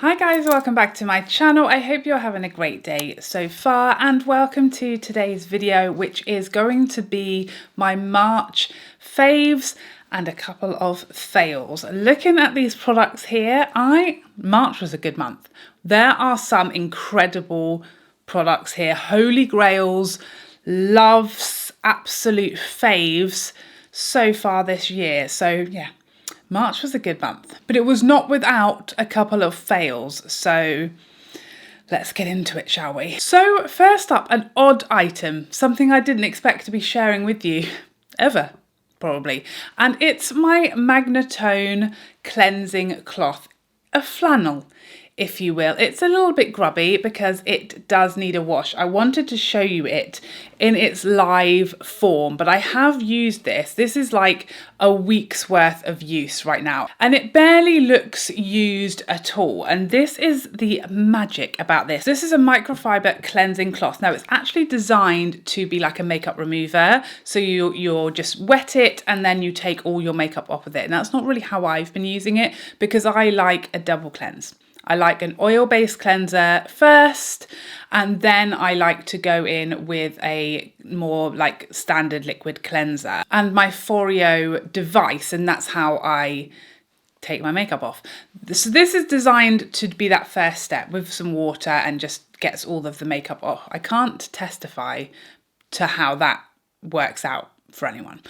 Hi guys, welcome back to my channel. I hope you're having a great day so far and welcome to today's video, which is going to be my March faves and a couple of fails. Looking at these products here, March was a good month. There are some incredible products here, holy grails, loves, absolute faves so far this year. So yeah, March was a good month, but it was not without a couple of fails. So let's get into it, shall we? So first up, an odd item, something I didn't expect to be sharing with you ever, probably. And it's my Magnatone cleansing cloth, a flannel, if you will. It's a little bit grubby because it does need a wash. I wanted to show you it in its live form, but I have used this. This is like a week's worth of use right now, and it barely looks used at all. And this is the magic about this. This is a microfiber cleansing cloth. Now it's actually designed to be like a makeup remover. So you'll just wet it and then you take all your makeup off with it. And that's not really how I've been using it because I like a double cleanse. I like an oil-based cleanser first, and then I like to go in with a more like standard liquid cleanser and my Foreo device, and that's how I take my makeup off. So this is designed to be that first step with some water and just gets all of the makeup off. I can't testify to how that works out for anyone.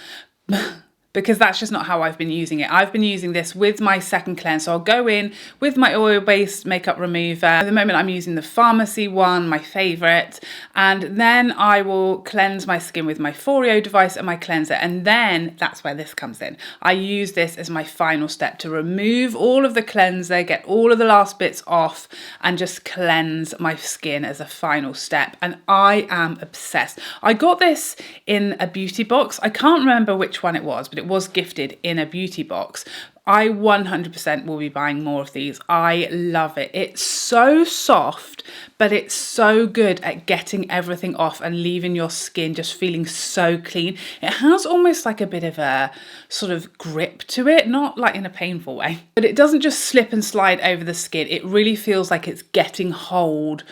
Because that's just not how I've been using it. I've been using this with my second cleanse. So I'll go in with my oil-based makeup remover. At the moment I'm using the pharmacy one, my favourite. And then I will cleanse my skin with my Foreo device and my cleanser. And then that's where this comes in. I use this as my final step to remove all of the cleanser, get all of the last bits off, and just cleanse my skin as a final step. And I am obsessed. I got this in a beauty box. I can't remember which one it was, but it was gifted in a beauty box. I 100% will be buying more of these. I love it. It's so soft, but it's so good at getting everything off and leaving your skin just feeling so clean. It has almost like a bit of a sort of grip to it, not like in a painful way, but it doesn't just slip and slide over the skin. It really feels like it's getting hold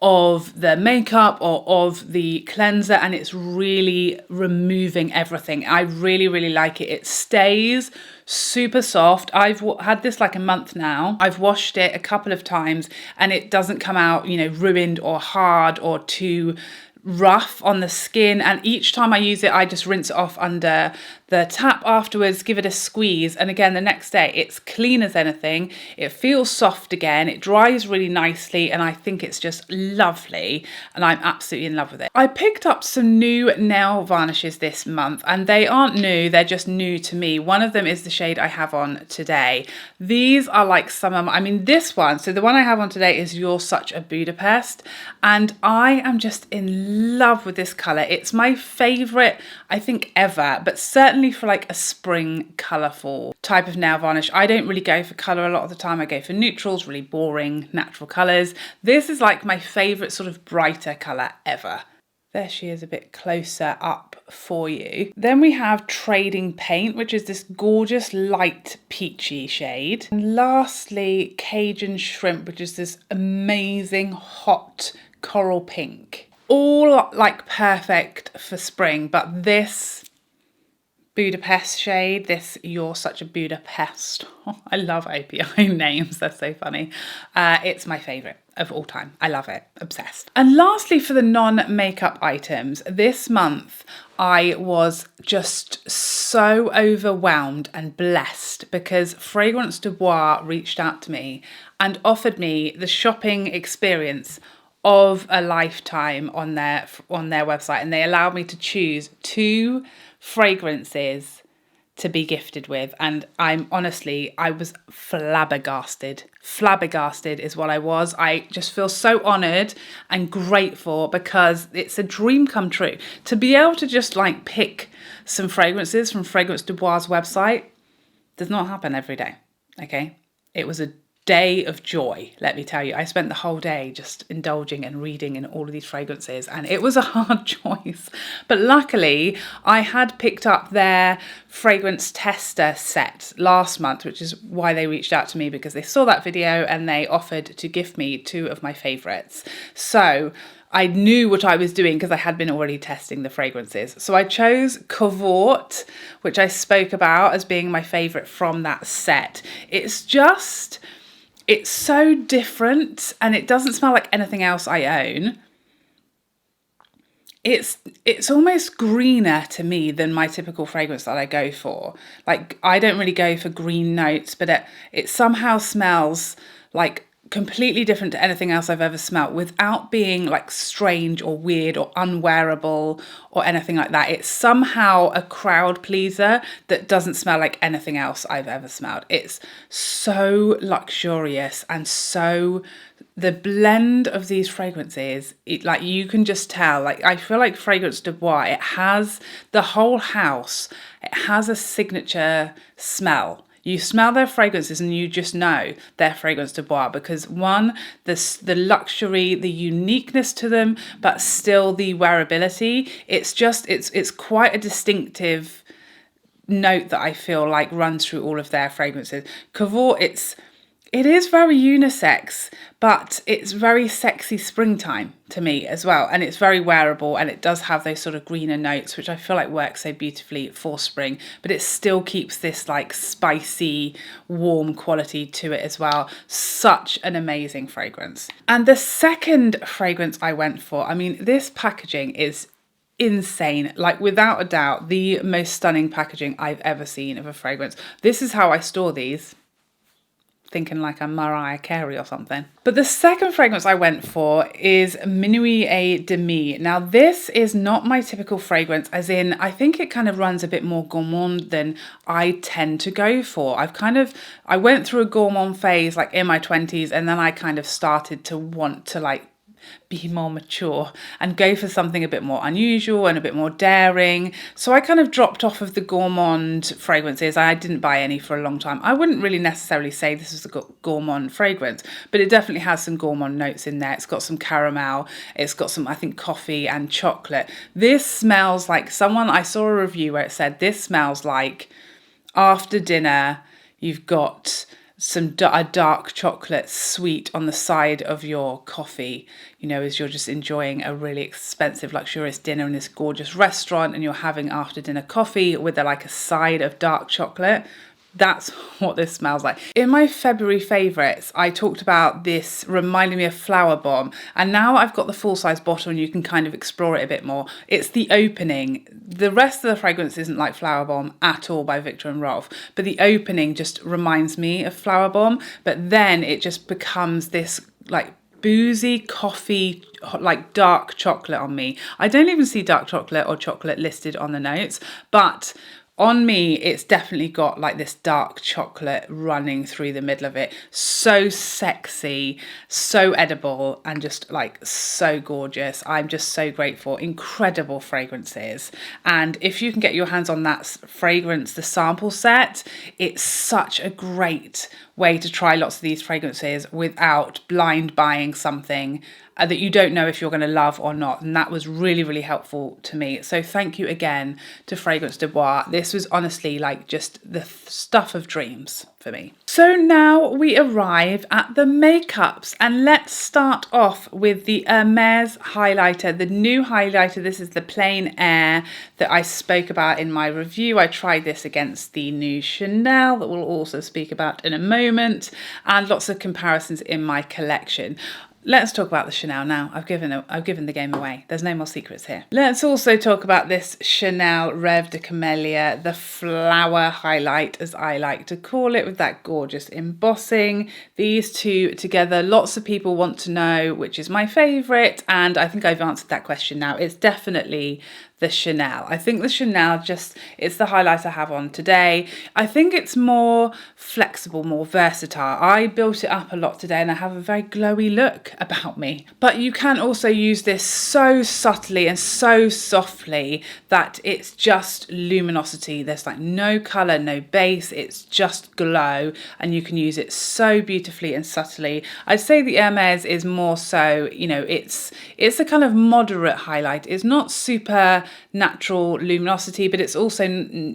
of the makeup or of the cleanser, and it's really removing everything. I really like it. It stays super soft. I've had this like a month now. I've washed it a couple of times and it doesn't come out, you know, ruined or hard or too rough on the skin. And each time I use it, I just rinse it off under the tap afterwards, give it a squeeze, and again the next day it's clean as anything. It feels soft again, it dries really nicely, and I think it's just lovely, and I'm absolutely in love with it. I picked up some new nail varnishes this month, and they aren't new, they're just new to me. One of them is the shade I have on today. These are like this one, so the one I have on today is You're Such a Budapest, and I am just in love with this colour. It's my favourite, I think, ever, but certainly for like a spring colourful type of nail varnish. I don't really go for colour a lot of the time. I go for neutrals, really boring natural colours. This is like my favourite sort of brighter colour ever. There she is a bit closer up for you. Then we have Trading Paint, which is this gorgeous light peachy shade. And lastly, Cajun Shrimp, which is this amazing hot coral pink. All like perfect for spring, but this Budapest shade, this You're Such a Budapest. Oh, I love API names, they're so funny. It's my favourite of all time. I love it, obsessed. And lastly, for the non-makeup items, this month I was just so overwhelmed and blessed because Fragrance de Bois reached out to me and offered me the shopping experience of a lifetime on their website, and they allowed me to choose 2 fragrances to be gifted with, and I was flabbergasted. Flabbergasted is what I was. I just feel so honoured and grateful because it's a dream come true to be able to just like pick some fragrances from Fragrance de Bois' website. Does not happen every day, okay? It was a day of joy, let me tell you. I spent the whole day just indulging and reading in all of these fragrances, and it was a hard choice. But luckily, I had picked up their fragrance tester set last month, which is why they reached out to me, because they saw that video and they offered to gift me 2 of my favorites. So I knew what I was doing because I had been already testing the fragrances. So I chose Cavort, which I spoke about as being my favorite from that set. It's so different and it doesn't smell like anything else I own. It's almost greener to me than my typical fragrance that I go for. Like, I don't really go for green notes, but it somehow smells like completely different to anything else I've ever smelled without being like strange or weird or unwearable or anything like that. It's somehow a crowd pleaser that doesn't smell like anything else I've ever smelled. It's so luxurious and so, the blend of these fragrances, like you can just tell, like I feel like Fragrance de Bois, it has the whole house, it has a signature smell. You smell their fragrances and you just know they're Fragrance de Bois because one, the luxury, the uniqueness to them, but still the wearability. It's just, it's quite a distinctive note that I feel like runs through all of their fragrances. Cavort, it is very unisex, but it's very sexy springtime to me as well. And it's very wearable and it does have those sort of greener notes, which I feel like work so beautifully for spring, but it still keeps this like spicy, warm quality to it as well. Such an amazing fragrance. And the second fragrance I went for, I mean, this packaging is insane, like without a doubt, the most stunning packaging I've ever seen of a fragrance. This is how I store these. Thinking like a Mariah Carey or something. But the second fragrance I went for is Minuit Demi. Now this is not my typical fragrance, as in I think it kind of runs a bit more gourmand than I tend to go for. I went through a gourmand phase like in my 20s and then I kind of started to want to like be more mature and go for something a bit more unusual and a bit more daring. So I kind of dropped off of the gourmand fragrances. I didn't buy any for a long time. I wouldn't really necessarily say this is a gourmand fragrance, but it definitely has some gourmand notes in there. It's got some caramel. It's got some, I think, coffee and chocolate. This smells like I saw a review where it said this smells like after dinner, you've got a dark chocolate sweet on the side of your coffee, you know, as you're just enjoying a really expensive, luxurious dinner in this gorgeous restaurant and you're having after dinner coffee with a side of dark chocolate. That's what this smells like. In my February favourites, I talked about this reminding me of Flower Bomb, and now I've got the full-size bottle and you can kind of explore it a bit more. It's the opening. The rest of the fragrance isn't like Flower Bomb at all by Viktor and Rolf, but the opening just reminds me of Flower Bomb, but then it just becomes this like boozy coffee, like dark chocolate on me. I don't even see dark chocolate or chocolate listed on the notes, but on me, it's definitely got like this dark chocolate running through the middle of it. So sexy, so edible, and just like so gorgeous. I'm just so grateful. Incredible fragrances. And if you can get your hands on that fragrance, the sample set, it's such a great way to try lots of these fragrances without blind buying something that you don't know if you're going to love or not. And that was really, really helpful to me. So thank you again to Fragrance de Bois. This was honestly like just the stuff of dreams for me. So now we arrive at the makeups, and let's start off with the Hermes highlighter, the new highlighter. This is the Plein Air that I spoke about in my review. I tried this against the new Chanel that we'll also speak about in a moment, and lots of comparisons in my collection. Let's talk about the Chanel now. I've given the game away. There's no more secrets here. Let's also talk about this Chanel Rev De Camellia, the flower highlight, as I like to call it, with that gorgeous embossing. These two together, lots of people want to know which is my favourite, and I think I've answered that question now. It's definitely the Chanel. I think the Chanel it's the highlight I have on today. I think it's more flexible, more versatile. I built it up a lot today and I have a very glowy look about me. But you can also use this so subtly and so softly that it's just luminosity. There's like no colour, no base, it's just glow, and you can use it so beautifully and subtly. I'd say the Hermes is more so, you know, it's a kind of moderate highlight. It's not super natural luminosity, but it's also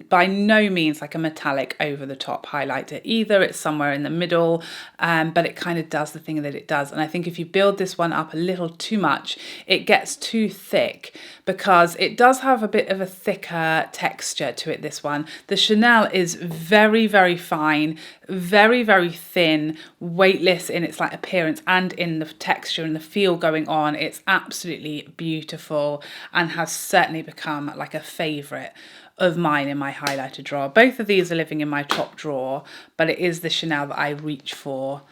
by no means like a metallic over the top highlighter either. It's somewhere in the middle, but it kind of does the thing that it does. And I think if you build this one up a little too much, it gets too thick, because it does have a bit of a thicker texture to it, this one. The Chanel is very, very fine, very, very thin, weightless in its like appearance and in the texture and the feel going on. It's absolutely beautiful and has certainly become like a favourite of mine in my highlighter drawer. Both of these are living in my top drawer, but it is the Chanel that I reach for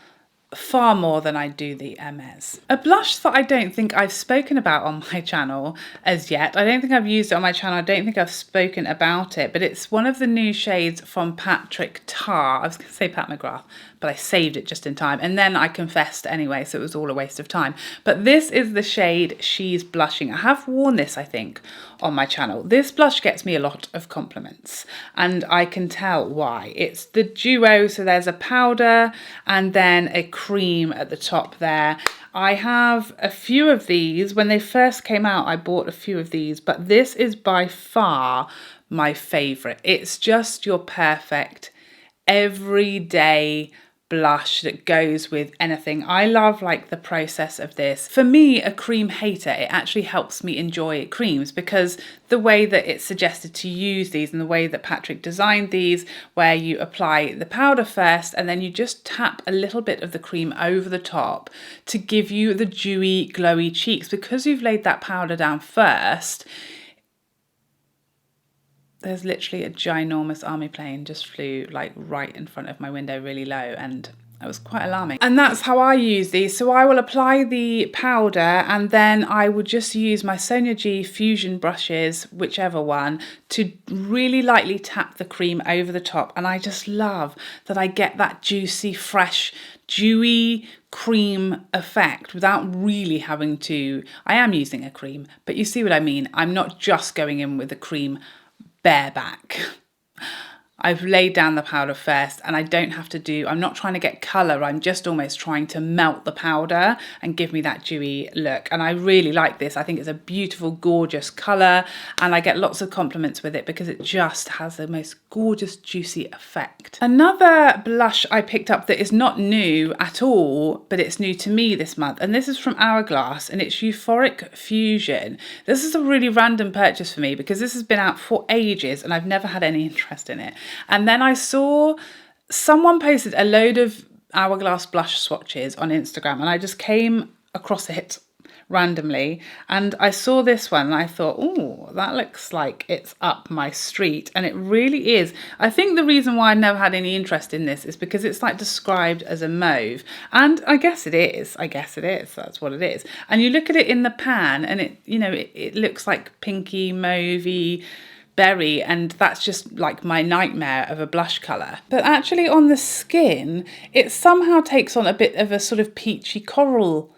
far more than I do the Hermes. A blush that I don't think I've spoken about on my channel as yet. I don't think I've used it on my channel. I don't think I've spoken about it, but it's one of the new shades from Patrick Tar. I was going to say Pat McGrath, but I saved it just in time. And then I confessed anyway, so it was all a waste of time. But this is the shade She's Blushing. I have worn this, I think, on my channel. This blush gets me a lot of compliments, and I can tell why. It's the duo, so there's a powder and then a cream at the top there. I have a few of these. When they first came out, I bought a few of these, but this is by far my favourite. It's just your perfect everyday blush that goes with anything. I love like the process of this. For me, a cream hater, it actually helps me enjoy creams, because the way that it's suggested to use these and the way that Patrick designed these, where you apply the powder first and then you just tap a little bit of the cream over the top to give you the dewy, glowy cheeks. Because you've laid that powder down first, there's literally a ginormous army plane just flew like right in front of my window really low, and it was quite alarming. And that's how I use these. So I will apply the powder and then I would just use my Sonia G Fusion brushes, whichever one, to really lightly tap the cream over the top. And I just love that I get that juicy, fresh, dewy cream effect without really having to. I am using a cream, but you see what I mean. I'm not just going in with the cream bareback. I've laid down the powder first, and I don't have to do, I'm not trying to get colour, I'm just almost trying to melt the powder and give me that dewy look. And I really like this. I think it's a beautiful, gorgeous colour, and I get lots of compliments with it because it just has the most gorgeous, juicy effect. Another blush I picked up that is not new at all, but it's new to me this month, and this is from Hourglass, and it's Euphoric Fusion. This is a really random purchase for me because this has been out for ages and I've never had any interest in it. And then I saw someone posted a load of Hourglass blush swatches on Instagram, and I just came across it randomly, and I saw this one and I thought, oh, that looks like it's up my street. And it really is. I think the reason why I never had any interest in this is because it's like described as a mauve, and I guess it is. That's what it is. And you look at it in the pan and it, you know, it looks like pinky, mauvey, berry, and that's just like my nightmare of a blush colour. But actually on the skin, it somehow takes on a bit of a sort of peachy coral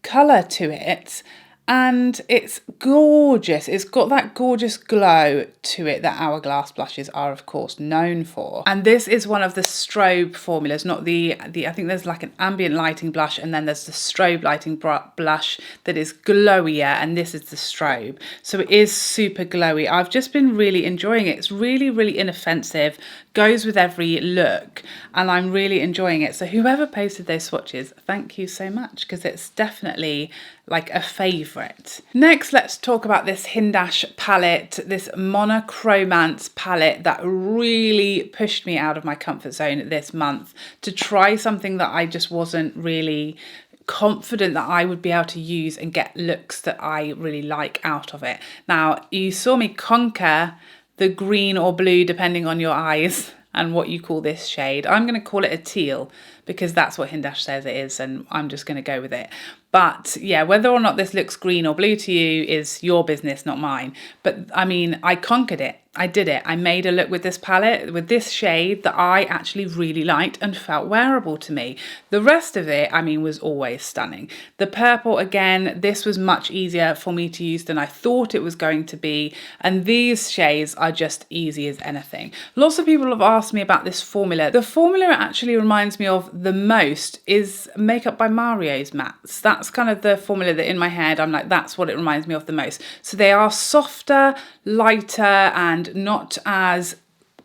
colour to it, and it's gorgeous. It's got that gorgeous glow to it that Hourglass blushes are of course known for. And this is one of the strobe formulas, not the I think there's like an ambient lighting blush and then there's the strobe lighting blush that is glowier, and this is the strobe. So it is super glowy. I've just been really enjoying it. It's really, really inoffensive, goes with every look, and I'm really enjoying it. So whoever posted those swatches, thank you so much, because it's definitely like a favourite. Next, let's talk about this Hindash palette, this Monochromance palette that really pushed me out of my comfort zone this month to try something that I just wasn't really confident that I would be able to use and get looks that I really like out of it. Now, you saw me conquer the green or blue, depending on your eyes and what you call this shade. I'm going to call it a teal because that's what Hindash says it is, and I'm just going to go with it. But yeah, whether or not this looks green or blue to you is your business, not mine. But I mean, I conquered it. I did it. I made a look with this palette, with this shade that I actually really liked and felt wearable to me. The rest of it, I mean, was always stunning. The purple, again, this was much easier for me to use than I thought it was going to be. And these shades are just easy as anything. Lots of people have asked me about this formula. The formula actually reminds me of the most is Makeup by Mario's mattes. That's kind of the formula that in my head, I'm like, that's what it reminds me of the most. So they are softer, lighter, and not as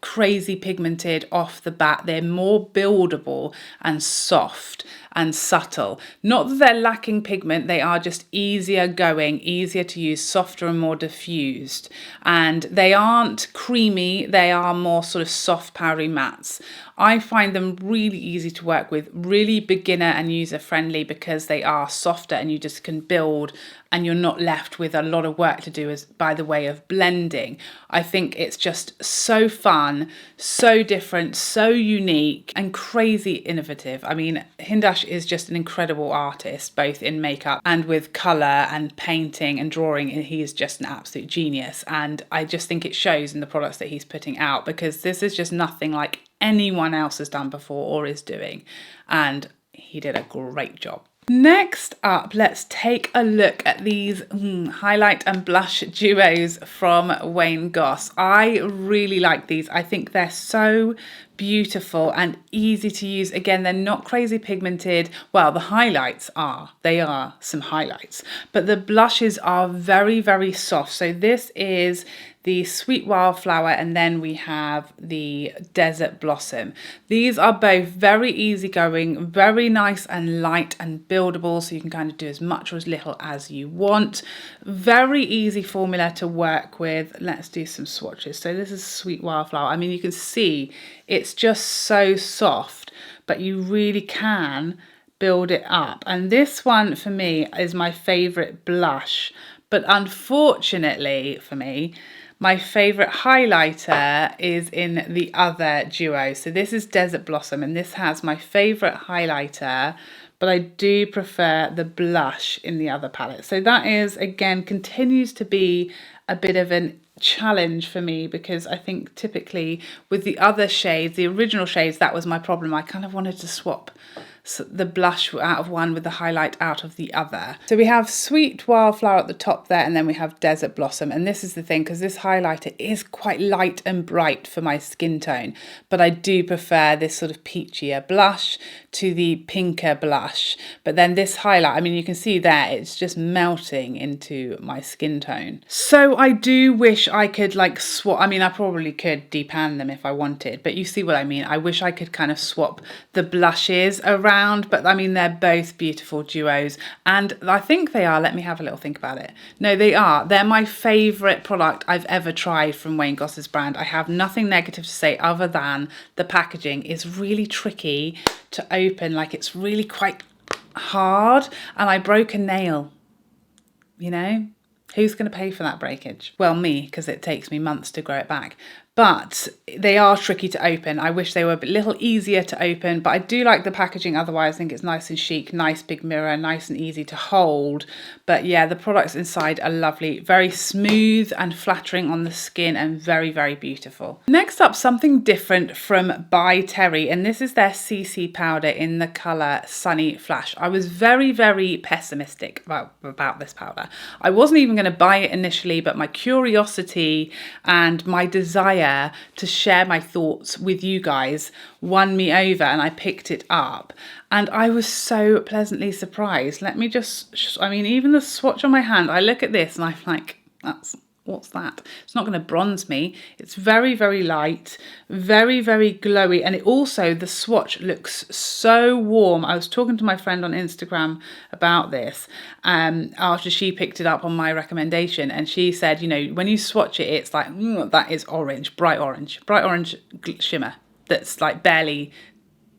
crazy pigmented off the bat. They're more buildable and soft and subtle. Not that they're lacking pigment, they are just easier going, easier to use, softer and more diffused. And they aren't creamy, they are more sort of soft powdery mattes. I find them really easy to work with, really beginner and user friendly, because they are softer and you just can build and you're not left with a lot of work to do as by the way of blending. I think it's just so fun, so different, so unique and crazy innovative. I mean, Hindash is just an incredible artist, both in makeup and with colour and painting and drawing. He is just an absolute genius. And I just think it shows in the products that he's putting out, because this is just nothing like anyone else has done before or is doing. And he did a great job. Next up, let's take a look at these highlight and blush duos from Wayne Goss. I really like these. I think they're so beautiful and easy to use. Again, they're not crazy pigmented. Well, the highlights are. They are some highlights. But the blushes are very, very soft. So this is the Sweet Wildflower, and then we have the Desert Blossom. These are both very easygoing, very nice and light and buildable, so you can kind of do as much or as little as you want. Very easy formula to work with. Let's do some swatches. So this is Sweet Wildflower. I mean, you can see it's just so soft, but you really can build it up. And this one for me is my favorite blush, but unfortunately for me, my favourite highlighter is in the other duo. So this is Desert Blossom, and this has my favourite highlighter, but I do prefer the blush in the other palette. So that is, again, continues to be a bit of a challenge for me, because I think typically with the other shades, the original shades, that was my problem. I kind of wanted to swap the blush out of one with the highlight out of the other. So we have Sweet Wildflower at the top there, and then we have Desert Blossom. And this is the thing, because this highlighter is quite light and bright for my skin tone, but I do prefer this sort of peachier blush to the pinker blush. But then this highlight, I mean, you can see there, it's just melting into my skin tone. So I do wish I could like swap. I mean, I probably could depan them if I wanted, but you see what I mean. I wish I could kind of swap the blushes around, but I mean, they're both beautiful duos, and I think they are. Let me have a little think about it. No, they are. They're my favourite product I've ever tried from Wayne Goss's brand. I have nothing negative to say other than the packaging is really tricky to open. Like, it's really quite hard, and I broke a nail, you know? Who's going to pay for that breakage? Well, me, because it takes me months to grow it back. But they are tricky to open. I wish they were a little easier to open, but I do like the packaging otherwise. I think it's nice and chic, nice big mirror, nice and easy to hold. But yeah, the products inside are lovely, very smooth and flattering on the skin, and very, very beautiful. Next up, something different from By Terry, and this is their CC powder in the colour Sunny Flash. I was very, very pessimistic about this powder. I wasn't even going to buy it initially, but my curiosity and my desire to share my thoughts with you guys won me over, and I picked it up, and I was so pleasantly surprised. Let me just, I mean, even the swatch on my hand, I look at this and I'm like, what's that? It's not going to bronze me. It's very, very light, very, very glowy. And it also, the swatch looks so warm. I was talking to my friend on Instagram about this after she picked it up on my recommendation. And she said, you know, when you swatch it, it's like, that is orange, bright orange shimmer that's like barely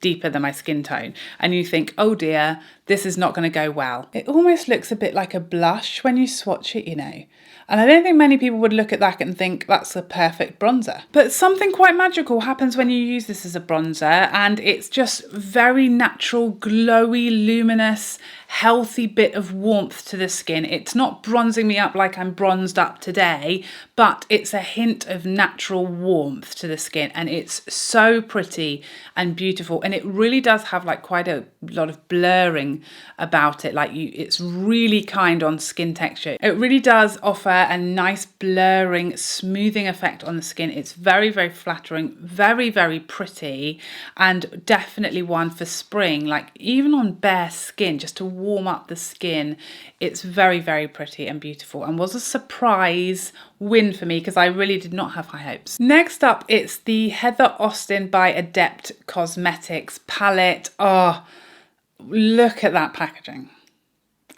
deeper than my skin tone, and you think, oh dear, this is not going to go well. It almost looks a bit like a blush when you swatch it, you know. And I don't think many people would look at that and think that's a perfect bronzer. But something quite magical happens when you use this as a bronzer, and it's just very natural, glowy, luminous, healthy bit of warmth to the skin. It's not bronzing me up like I'm bronzed up today, but it's a hint of natural warmth to the skin, and it's so pretty and beautiful. And it really does have like quite a lot of blurring something about it. Like it's really kind on skin texture. It really does offer a nice blurring, smoothing effect on the skin. It's very, very flattering, very, very pretty, and definitely one for spring. Like even on bare skin, just to warm up the skin, it's very, very pretty and beautiful, and was a surprise win for me because I really did not have high hopes. Next up, it's the Heather Austin by Adept Cosmetics palette. Oh, look at that packaging.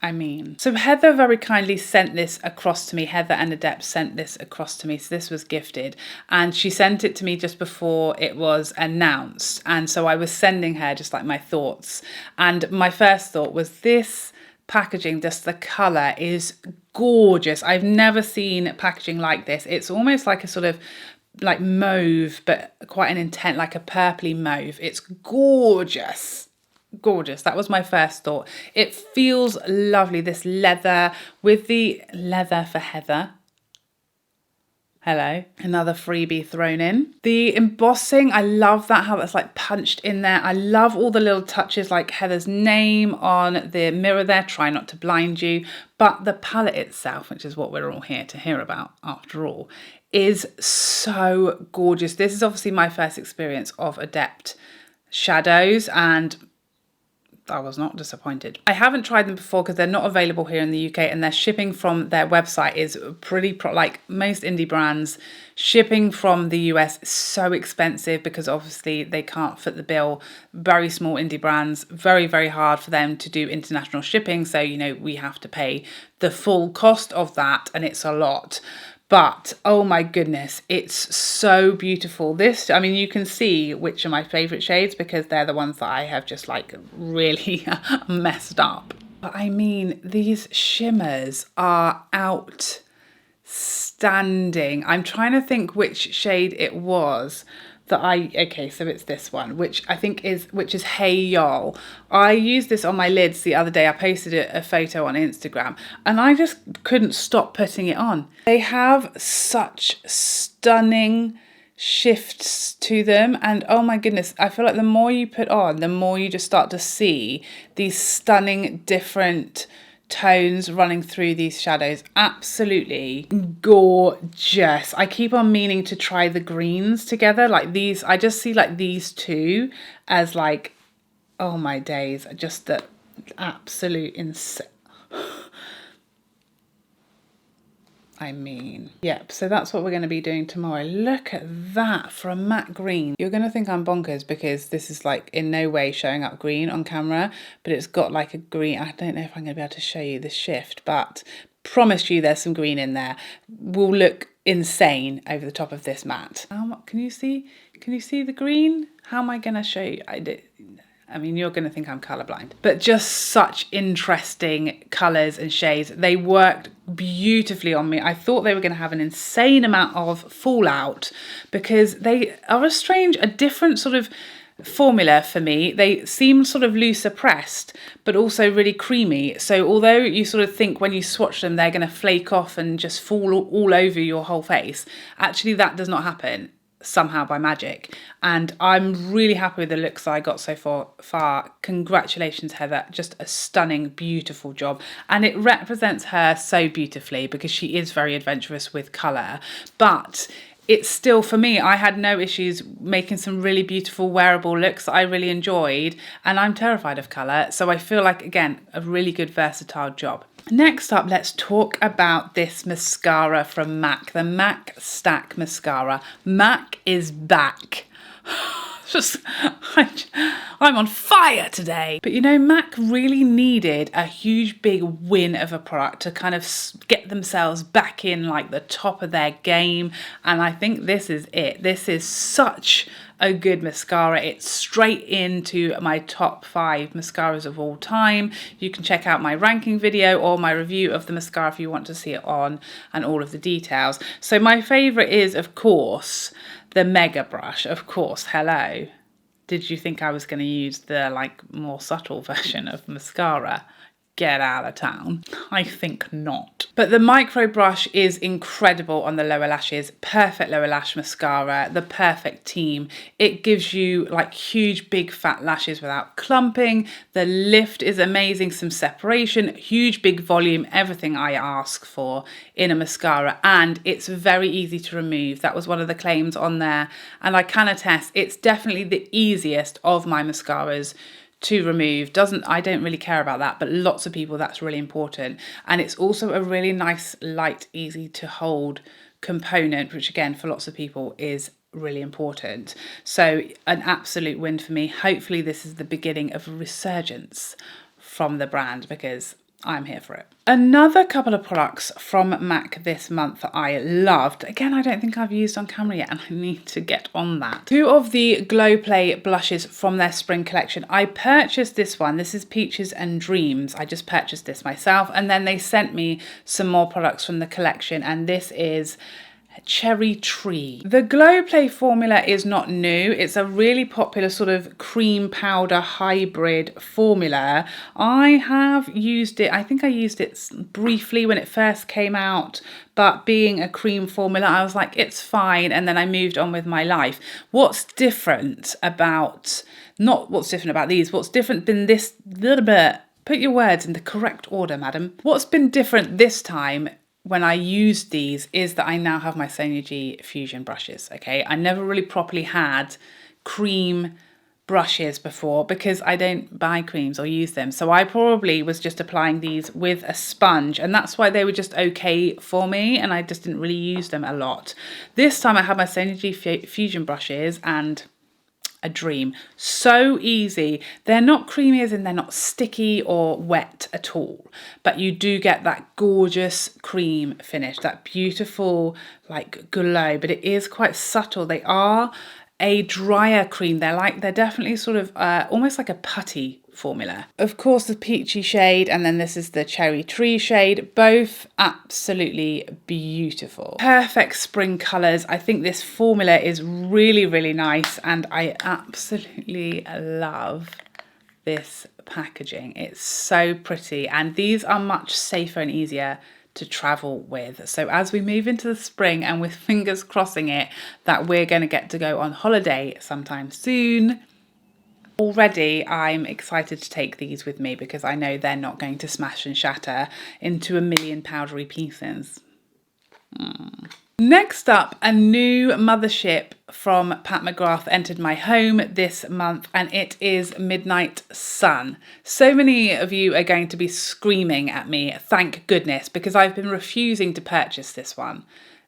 I mean, so Heather very kindly sent this across to me. Heather and Adept sent this across to me. So this was gifted, and she sent it to me just before it was announced. And so I was sending her just like my thoughts. And my first thought was this packaging, just the colour is gorgeous. I've never seen packaging like this. It's almost like a sort of like mauve, but quite an intense, like a purpley mauve. It's gorgeous. Gorgeous. That was my first thought. It feels lovely, this leather with the leather for Heather. Hello, another freebie thrown in. The embossing, I love that, how that's like punched in there. I love all the little touches like Heather's name on the mirror there, try not to blind you. But the palette itself, which is what we're all here to hear about after all, is so gorgeous. This is obviously my first experience of Adept Shadows, and I was not disappointed. I haven't tried them before because they're not available here in the UK, and their shipping from their website is pretty, like most indie brands, shipping from the US is so expensive because obviously they can't foot the bill. Very small indie brands, very, very hard for them to do international shipping. So, you know, we have to pay the full cost of that, and it's a lot. But oh my goodness, it's so beautiful. This, I mean, you can see which are my favorite shades because they're the ones that I have just like really messed up. But I mean, these shimmers are outstanding. I'm trying to think which shade it was that okay, so it's this one, which I think is Hey Y'all. I used this on my lids the other day. I posted a photo on Instagram and I just couldn't stop putting it on. They have such stunning shifts to them, and oh my goodness, I feel like the more you put on, the more you just start to see these stunning different tones running through these shadows. Absolutely gorgeous. I keep on meaning to try the greens together, like these. I just see like these two as like, oh my days, just the absolute insane. I mean, yep, so that's what we're going to be doing tomorrow. Look at that for a matte green. You're going to think I'm bonkers because this is like in no way showing up green on camera, but it's got like a green. I don't know if I'm going to be able to show you the shift, but promise you there's some green in there. Will look insane over the top of this matte. Can you see the green? How am I going to show you? I mean, you're going to think I'm colourblind, but just such interesting colours and shades. They worked beautifully on me. I thought they were going to have an insane amount of fallout because they are a different sort of formula for me. They seem sort of looser pressed, but also really creamy. So although you sort of think when you swatch them, they're going to flake off and just fall all over your whole face, actually that does not happen somehow by magic, and I'm really happy with the looks I got so far. Congratulations, Heather, just a stunning, beautiful job, and it represents her so beautifully because she is very adventurous with colour, but it's still, for me, I had no issues making some really beautiful wearable looks that I really enjoyed, and I'm terrified of colour, so I feel like, again, a really good versatile job. Next up, let's talk about this mascara from MAC, the MAC Stack Mascara. MAC is back. I'm on fire today. But you know, MAC really needed a huge big win of a product to kind of get themselves back in like the top of their game. And I think this is it. This is such a good mascara. It's straight into my top 5 mascaras of all time. You can check out my ranking video or my review of the mascara if you want to see it on and all of the details. So my favourite is, of course, the Mega Brush. Of course, hello. Did you think I was going to use the like more subtle version of mascara? get out of town? I think not. But the micro brush is incredible on the lower lashes. Perfect lower lash mascara, the perfect team. It gives you like huge big fat lashes without clumping. The lift is amazing, some separation, huge big volume, everything I ask for in a mascara, and it's very easy to remove. That was one of the claims on there, and I can attest it's definitely the easiest of my mascaras to remove. I don't really care about that, but lots of people, that's really important. And it's also a really nice, light, easy to hold component, which again, for lots of people is really important. So an absolute win for me. Hopefully this is the beginning of a resurgence from the brand, because I'm here for it. Another couple of products from MAC this month that I loved. Again, I don't think I've used on camera yet, and I need to get on that. Two of the Glow Play blushes from their spring collection. I purchased this one. This is Peaches and Dreams. I just purchased this myself, and then they sent me some more products from the collection, and this is Cherry Tree. The Glow Play formula is not new. It's a really popular sort of cream powder hybrid formula. I have used it, I think I used it briefly when it first came out, but being a cream formula, I was like, it's fine, and then I moved on with my life. What's different about, not what's different about these, what's different than this little bit, put your words in the correct order, madam. What's been different this time when I used these is that I now have my Sonia G Fusion brushes, okay? I never really properly had cream brushes before because I don't buy creams or use them. So I probably was just applying these with a sponge, and that's why they were just okay for me, and I just didn't really use them a lot. This time I had my Sonia G Fusion brushes, and a dream. So easy. They're not creamy as in they're not sticky or wet at all, but you do get that gorgeous cream finish, that beautiful like glow, but it is quite subtle. They are a drier cream. They're definitely sort of almost like a putty formula. Of course, the peachy shade, and then this is the Cherry Tree shade, both absolutely beautiful. Perfect spring colours. I think this formula is really, really nice, and I absolutely love this packaging. It's so pretty, and these are much safer and easier to travel with. So as we move into the spring, and with fingers crossing it that we're going to get to go on holiday sometime soon, already I'm excited to take these with me because I know they're not going to smash and shatter into a million powdery pieces. Next up, a new mothership from Pat McGrath entered my home this month, and it is Midnight Sun. So many of you are going to be screaming at me, thank goodness, because I've been refusing to purchase this one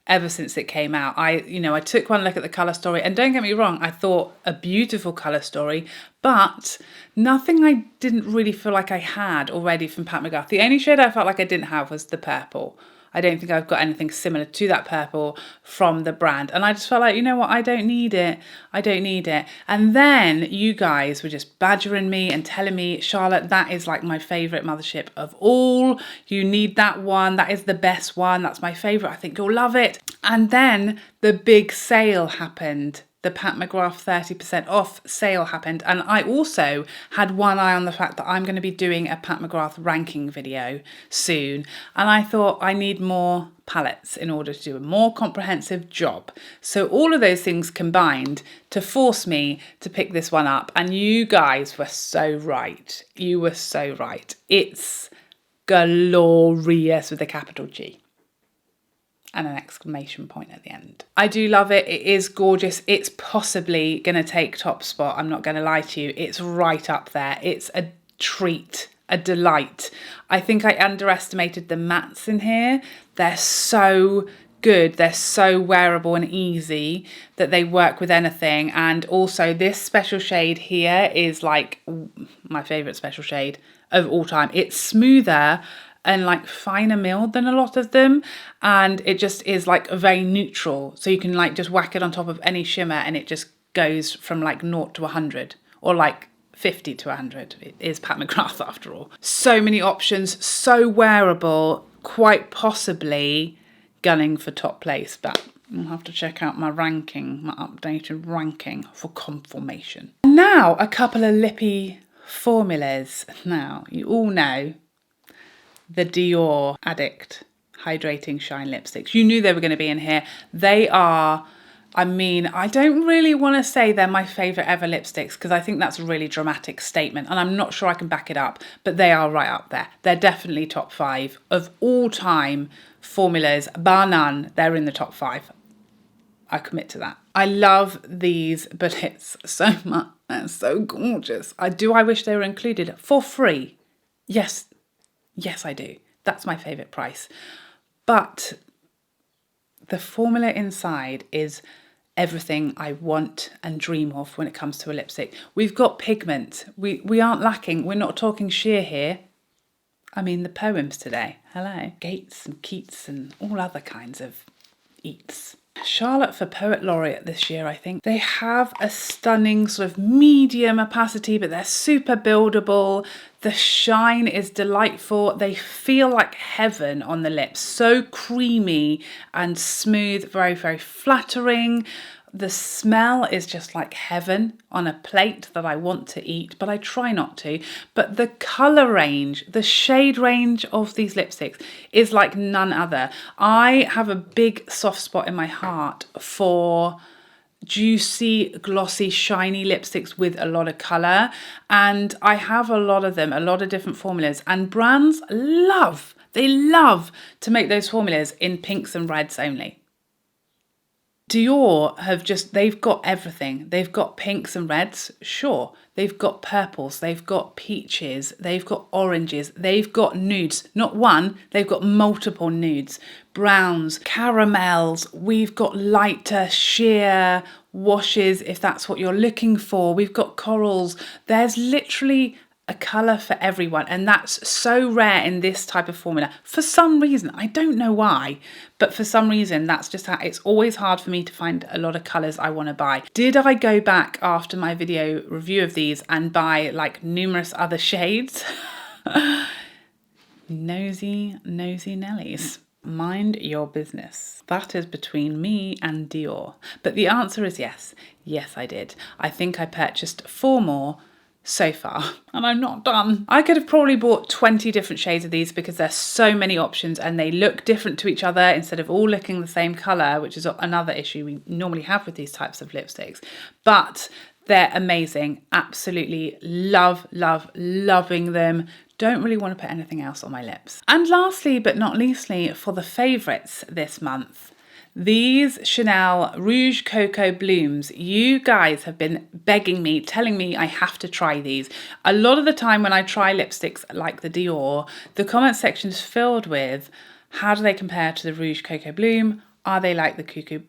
ever since it came out. I took one look at the colour story, and don't get me wrong, I thought a beautiful colour story, but nothing I didn't really feel like I had already from Pat McGrath. The only shade I felt like I didn't have was the purple. I don't think I've got anything similar to that purple from the brand. And I just felt like, you know what, I don't need it. I don't need it. And then you guys were just badgering me and telling me, Charlotte, that is like my favourite mothership of all. You need that one. That is the best one. That's my favourite. I think you'll love it. And then the big sale happened. The Pat McGrath 30% off sale happened, and I also had one eye on the fact that I'm going to be doing a Pat McGrath ranking video soon, and I thought I need more palettes in order to do a more comprehensive job. So all of those things combined to force me to pick this one up, and you guys were so right. You were so right. It's glorious with a capital G and an exclamation point at the end. I do love it. It is gorgeous. It's possibly going to take top spot. I'm not going to lie to you. It's right up there. It's a treat, a delight. I think I underestimated the mattes in here. They're so good. They're so wearable and easy that they work with anything. And also this special shade here is like my favourite special shade of all time. It's smoother and like finer milled than a lot of them, and it just is like very neutral, so you can like just whack it on top of any shimmer and it just goes from like 0 to 100, or like 50 to 100. It is Pat McGrath after all. So many options, so wearable, quite possibly gunning for top place, but I'll have to check out my ranking, my updated ranking for confirmation. Now a couple of lippy formulas. Now you all know the Dior Addict Hydrating Shine Lipsticks. You knew they were going to be in here. They are, I mean, I don't really want to say they're my favourite ever lipsticks because I think that's a really dramatic statement and I'm not sure I can back it up, but they are right up there. They're definitely top 5 of all time formulas, bar none. They're in the top 5. I commit to that. I love these bullets so much. They're so gorgeous. I wish they were included for free. Yes, I do. That's my favourite price. But the formula inside is everything I want and dream of when it comes to a lipstick. We've got pigment. We aren't lacking. We're not talking sheer here. I mean, the poems today. Hello. Gates and Keats and all other kinds of eats. Charlotte for Poet Laureate this year, I think. They have a stunning sort of medium opacity, but they're super buildable. The shine is delightful. They feel like heaven on the lips. So creamy and smooth, very, very flattering. The smell is just like heaven on a plate that I want to eat, but I try not to. But the colour range, the shade range of these lipsticks is like none other. I have a big soft spot in my heart for juicy, glossy, shiny lipsticks with a lot of colour. And I have a lot of them, a lot of different formulas. And brands love to make those formulas in pinks and reds only. Dior they've got everything. They've got pinks and reds, sure. They've got purples, they've got peaches, they've got oranges, they've got nudes. Not one, they've got multiple nudes. Browns, caramels, we've got lighter, sheer washes if that's what you're looking for. We've got corals. There's literally a colour for everyone, and that's so rare in this type of formula for some reason. I don't know why, but for some reason that's just how it's always hard for me to find a lot of colours I want to buy. Did I go back after my video review of these and buy like numerous other shades? Nosy Nellies. Mind your business. That is between me and Dior. But the answer is yes. Yes, I did. I think I purchased 4 more so far, and I'm not done. I could have probably bought 20 different shades of these because there's so many options and they look different to each other instead of all looking the same colour, which is another issue we normally have with these types of lipsticks. But they're amazing. Absolutely loving them. Don't really want to put anything else on my lips. And lastly, but not leastly, for the favourites this month, these Chanel Rouge Coco Blooms. You guys have been begging me, telling me I have to try these. A lot of the time when I try lipsticks like the Dior, the comment section is filled with, how do they compare to the Rouge Coco Bloom? Are they like the Cuckoo?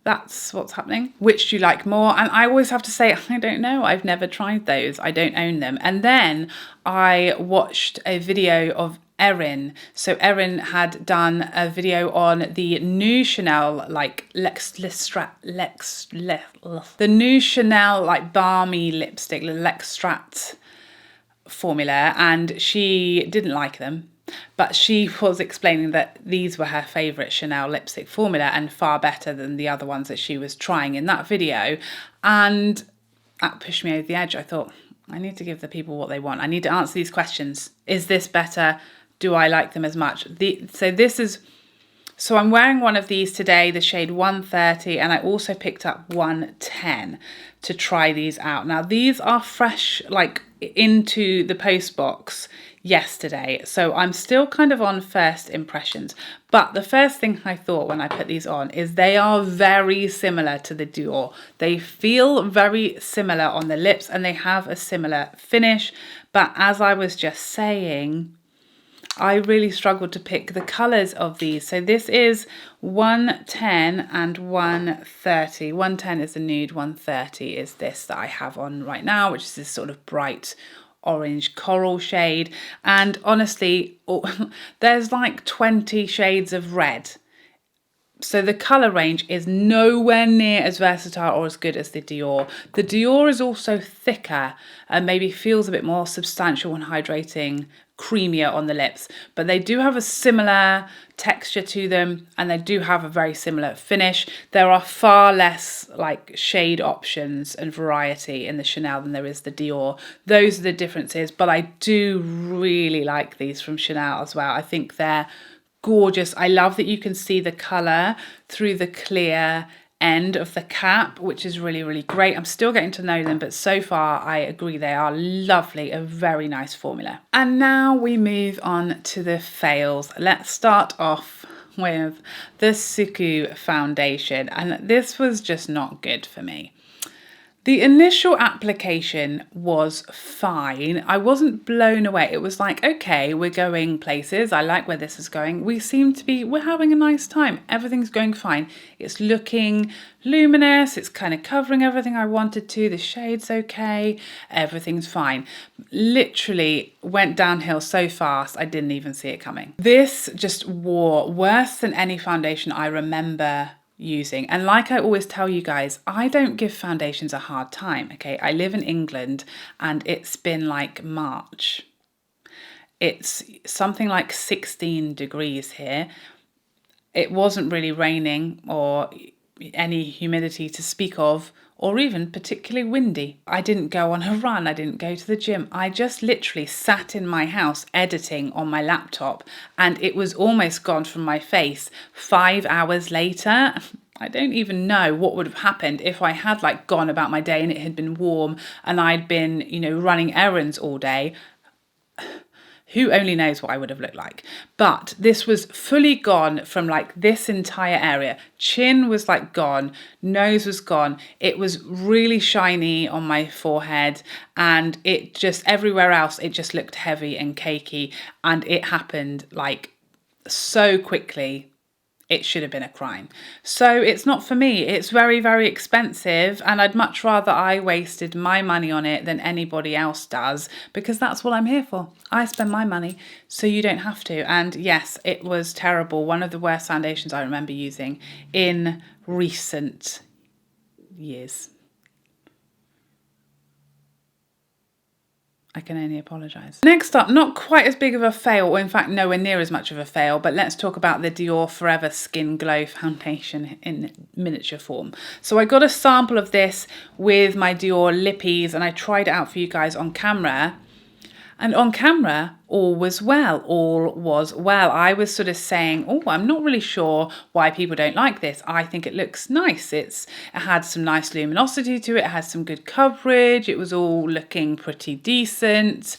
That's what's happening. Which do you like more? And I always have to say, I don't know. I've never tried those. I don't own them. And then I watched a video of Erin. So Erin had done a video on the new Chanel like the new Chanel like balmy lipstick, L'Extrait formula, and she didn't like them. But she was explaining that these were her favourite Chanel lipstick formula and far better than the other ones that she was trying in that video. And that pushed me over the edge. I thought, I need to give the people what they want. I need to answer these questions. Is this better? Do I like them as much? So I'm wearing one of these today, the shade 130, and I also picked up 110 to try these out. Now these are fresh, like into the post box yesterday, so I'm still kind of on first impressions. But the first thing I thought when I put these on is they are very similar to the Dior. They feel very similar on the lips and they have a similar finish. But as I was just saying, I really struggled to pick the colours of these. So this is 110 and 130. 110 is the nude, 130 is this that I have on right now, which is this sort of bright orange coral shade. And honestly, there's like 20 shades of red. So the colour range is nowhere near as versatile or as good as the Dior. The Dior is also thicker and maybe feels a bit more substantial and hydrating, creamier on the lips, but they do have a similar texture to them and they do have a very similar finish. There are far less like shade options and variety in the Chanel than there is the Dior. Those are the differences, but I do really like these from Chanel as well. I think they're gorgeous. I love that you can see the colour through the clear end of the cap, which is really, really great. I'm still getting to know them, but so far I agree they are lovely, a very nice formula. And now we move on to the fails. Let's start off with the Suku Foundation, and this was just not good for me. The initial application was fine. I wasn't blown away. It was like, okay, we're going places. I like where this is going. We're having a nice time. Everything's going fine. It's looking luminous. It's kind of covering everything I wanted to. The shade's okay. Everything's fine. Literally went downhill so fast, I didn't even see it coming. This just wore worse than any foundation I remember using. And like I always tell you guys, I don't give foundations a hard time, okay? I live in England and it's been like March. It's something like 16 degrees here. It wasn't really raining or any humidity to speak of, or even particularly windy. I didn't go on a run, I didn't go to the gym. I just literally sat in my house editing on my laptop and it was almost gone from my face. 5 hours later, I don't even know what would have happened if I had like gone about my day and it had been warm and I'd been, you know, running errands all day. Who only knows what I would have looked like. But this was fully gone from like this entire area. Chin was like gone, nose was gone. It was really shiny on my forehead and it just everywhere else, it just looked heavy and cakey. And it happened like so quickly. It should have been a crime. So it's not for me. It's very, very expensive and I'd much rather I wasted my money on it than anybody else does because that's what I'm here for. I spend my money so you don't have to. And yes, it was terrible. One of the worst foundations I remember using in recent years. I can only apologise. Next up, not quite as big of a fail, or in fact nowhere near as much of a fail, but let's talk about the Dior Forever Skin Glow Foundation in miniature form. So I got a sample of this with my Dior lippies and I tried it out for you guys on camera. And on camera, all was well, all was well. I was sort of saying, oh, I'm not really sure why people don't like this. I think it looks nice. It had some nice luminosity to it. It had some good coverage. It was all looking pretty decent.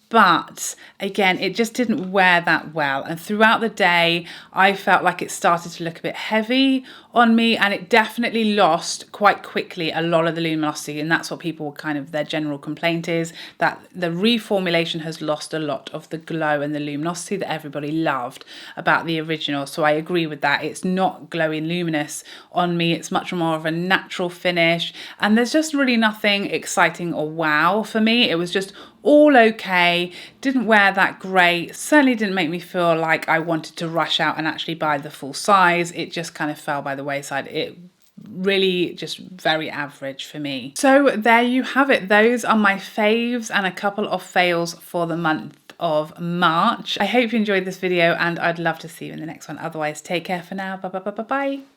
But again, it just didn't wear that well. And throughout the day, I felt like it started to look a bit heavy on me and it definitely lost quite quickly a lot of the luminosity. And that's what people kind of, their general complaint is that the reformulation has lost a lot of the glow and the luminosity that everybody loved about the original. So I agree with that. It's not glowy luminous on me. It's much more of a natural finish. And there's just really nothing exciting or wow for me. It was just all okay, didn't wear that great, certainly didn't make me feel like I wanted to rush out and actually buy the full size. It just kind of fell by the wayside. It really just very average for me. So there you have it. Those are my faves and a couple of fails for the month of March. I hope you enjoyed this video and I'd love to see you in the next one. Otherwise, take care for now. Bye bye bye bye bye.